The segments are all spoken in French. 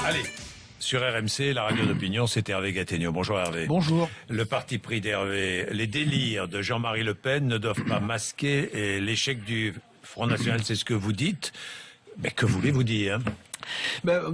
Allez, sur RMC, la radio d'opinion, c'est Hervé Gattegno. Bonjour Hervé. Bonjour. Le parti pris d'Hervé, les délires de Jean-Marie Le Pen ne doivent pas masquer l'échec du Front National, c'est ce que vous dites. Mais que voulez-vous dire ?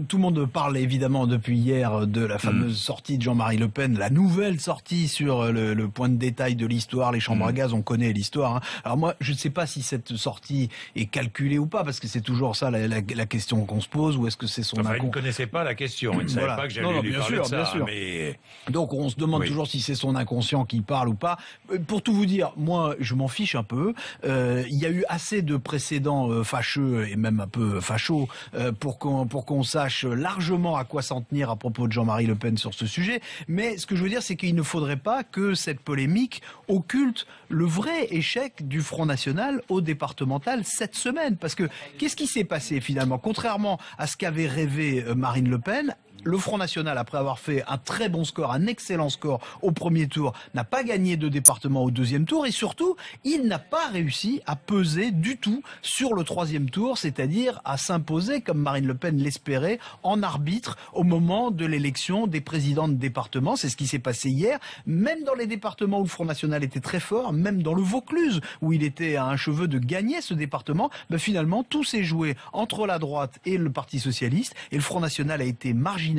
Tout le monde parle évidemment depuis hier de la fameuse sortie de Jean-Marie Le Pen, la nouvelle sortie sur le point de détail de l'histoire, les chambres à gaz, on connaît l'histoire. Alors moi, je ne sais pas si cette sortie est calculée ou pas, parce que c'est toujours ça la question qu'on se pose, ou est-ce que c'est son Enfin, il ne connaissait pas la question, il ne savait pas que j'allais lui parler de ça. Bien sûr. Mais... Donc on se demande toujours si c'est son inconscient qui parle ou pas. Pour tout vous dire, moi, je m'en fiche un peu. Il y a eu assez de précédents fâcheux et même un peu fachos pour qu'on sache largement à quoi s'en tenir à propos de Jean-Marie Le Pen sur ce sujet. Mais ce que je veux dire, c'est qu'il ne faudrait pas que cette polémique occulte le vrai échec du Front National au départemental cette semaine. Parce que qu'est-ce qui s'est passé finalement ? Contrairement à ce qu'avait rêvé Marine Le Pen, le Front National, après avoir fait un très bon score, un excellent score au premier tour, n'a pas gagné de département au deuxième tour et surtout, il n'a pas réussi à peser du tout sur le troisième tour, c'est-à-dire à s'imposer, comme Marine Le Pen l'espérait, en arbitre au moment de l'élection des présidents de département. C'est ce qui s'est passé hier. Même dans les départements où le Front National était très fort, même dans le Vaucluse, où il était à un cheveu de gagner ce département, finalement, tout s'est joué entre la droite et le Parti Socialiste et le Front National a été marginalisé.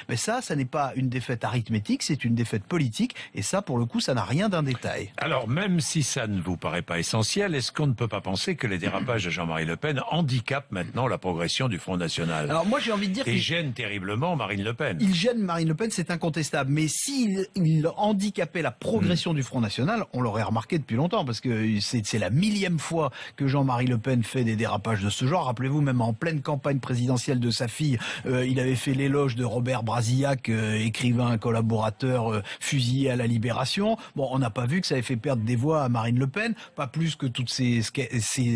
Mais ça n'est pas une défaite arithmétique, c'est une défaite politique. Et ça, pour le coup, ça n'a rien d'un détail. Alors, même si ça ne vous paraît pas essentiel, est-ce qu'on ne peut pas penser que les dérapages de Jean-Marie Le Pen handicapent maintenant la progression du Front National ? Alors moi, j'ai envie de dire et gêne terriblement Marine Le Pen. Il gêne Marine Le Pen, c'est incontestable. Mais s'il handicapait la progression du Front National, on l'aurait remarqué depuis longtemps, parce que c'est la millième fois que Jean-Marie Le Pen fait des dérapages de ce genre. Rappelez-vous, même en pleine campagne présidentielle de sa fille, il avait fait l'éloge de Robert Brasillac, écrivain collaborateur fusillé à la Libération. Bon, on n'a pas vu que ça avait fait perdre des voix à Marine Le Pen, pas plus que toutes ces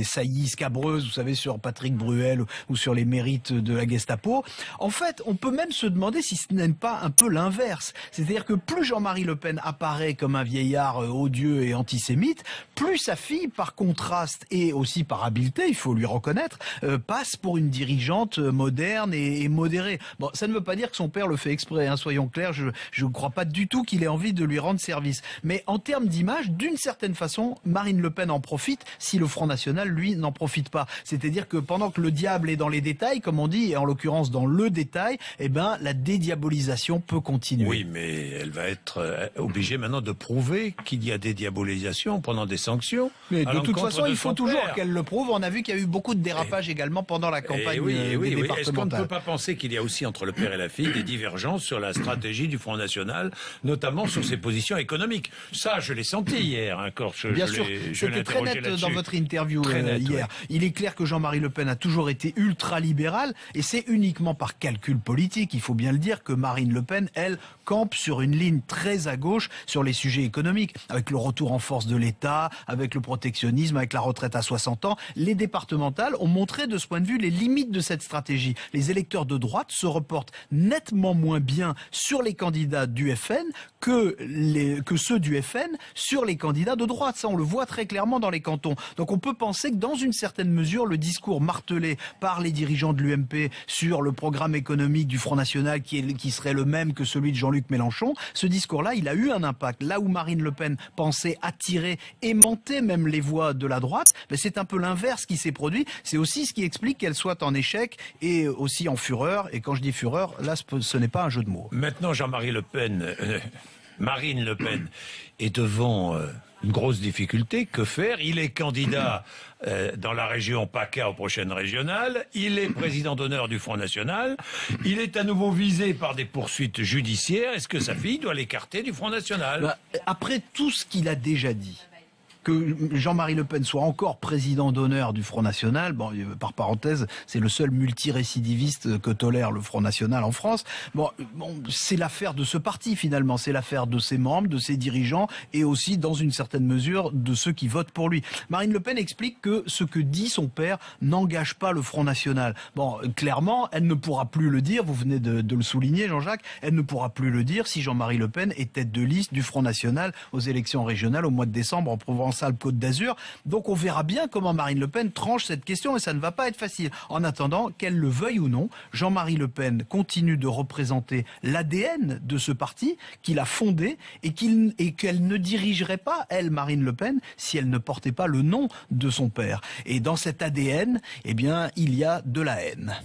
saillies scabreuses, vous savez, sur Patrick Bruel ou sur les mérites de la Gestapo. En fait, on peut même se demander si ce n'est pas un peu l'inverse. C'est-à-dire que plus Jean-Marie Le Pen apparaît comme un vieillard odieux et antisémite, plus sa fille, par contraste et aussi par habileté, il faut lui reconnaître, passe pour une dirigeante moderne et modérée. Bon, ça ne veut pas dire que son père le fait exprès, soyons clairs, je ne crois pas du tout qu'il ait envie de lui rendre service. Mais en termes d'image, d'une certaine façon, Marine Le Pen en profite si le Front National, lui, n'en profite pas. C'est-à-dire que pendant que le diable est dans les détails, comme on dit, et en l'occurrence dans le détail, la dédiabolisation peut continuer. Oui, mais elle va être obligée maintenant de prouver qu'il y a dédiabolisation pendant des sanctions. Mais de toute façon, il faut toujours qu'elle le prouve. On a vu qu'il y a eu beaucoup de dérapages également pendant la campagne départementale. Est-ce qu'on ne peut pas penser qu'il y a aussi entre le père et la fille des divergences sur la stratégie du Front National, notamment sur ses positions économiques? Ça, je l'ai senti hier. Bien sûr, c'était très net dans votre interview hier. Ouais. Il est clair que Jean-Marie Le Pen a toujours été ultra-libéral et c'est uniquement par calcul politique, il faut bien le dire, que Marine Le Pen, elle, campe sur une ligne très à gauche sur les sujets économiques, avec le retour en force de l'État, avec le protectionnisme, avec la retraite à 60 ans. Les départementales ont montré de ce point de vue les limites de cette stratégie. Les électeurs de droite se reportent nettement moins bien sur les candidats du FN que ceux du FN sur les candidats de droite. Ça, on le voit très clairement dans les cantons. Donc on peut penser que dans une certaine mesure, le discours martelé par les dirigeants de l'UMP sur le programme économique du Front National qui serait le même que celui de Jean-Luc Mélenchon, ce discours-là, il a eu un impact. Là où Marine Le Pen pensait attirer, aimanter même les voix de la droite, c'est un peu l'inverse qui s'est produit. C'est aussi ce qui explique qu'elle soit en échec et aussi en fureur. Et quand je dis fureur, là, ce n'est pas un jeu de mots. Maintenant, Marine Le Pen est devant une grosse difficulté. Que faire? Il est candidat dans la région PACA aux prochaines régionales. Il est président d'honneur du Front National. Il est à nouveau visé par des poursuites judiciaires. Est-ce que sa fille doit l'écarter du Front National? Après tout ce qu'il a déjà dit, que Jean-Marie Le Pen soit encore président d'honneur du Front National, bon, par parenthèse, c'est le seul multirécidiviste que tolère le Front National en France. Bon, c'est l'affaire de ce parti finalement, c'est l'affaire de ses membres, de ses dirigeants et aussi dans une certaine mesure de ceux qui votent pour lui. Marine Le Pen explique que ce que dit son père n'engage pas le Front National. Bon, clairement, elle ne pourra plus le dire, vous venez de le souligner Jean-Jacques, elle ne pourra plus le dire si Jean-Marie Le Pen est tête de liste du Front National aux élections régionales au mois de décembre en Provence Provence-Alpes-Côte d'Azur. Donc on verra bien comment Marine Le Pen tranche cette question et ça ne va pas être facile. En attendant, qu'elle le veuille ou non, Jean-Marie Le Pen continue de représenter l'ADN de ce parti qu'il a fondé et qu'elle ne dirigerait pas, elle, Marine Le Pen, si elle ne portait pas le nom de son père. Et dans cet ADN, eh bien, il y a de la haine.